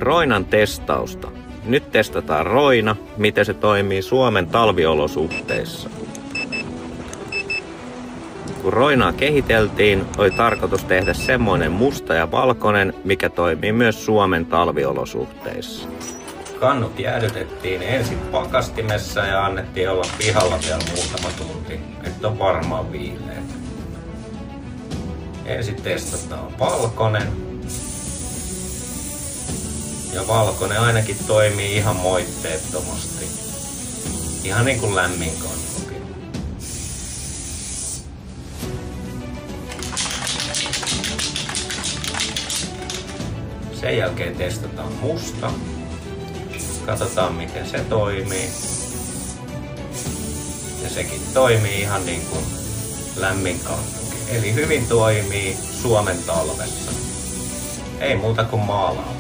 Roinan testausta. Nyt testataan roina, miten se toimii Suomen talviolosuhteissa. Kun roinaa kehiteltiin, oli tarkoitus tehdä semmoinen musta ja valkoinen, mikä toimii myös Suomen talviolosuhteissa. Kannut jäädytettiin ensin pakastimessa ja annettiin olla pihalla vielä muutama tunti, että on varmaan viileä. Ensin testataan valkoinen. Ja valkoinen ainakin toimii ihan moitteettomasti. Ihan niin kuin lämmin kannukin. Sen jälkeen testataan musta. Katsotaan miten se toimii. Ja sekin toimii ihan niin kuin lämmin kannukin. Eli hyvin toimii Suomen talvessa. Ei muuta kuin maalaa.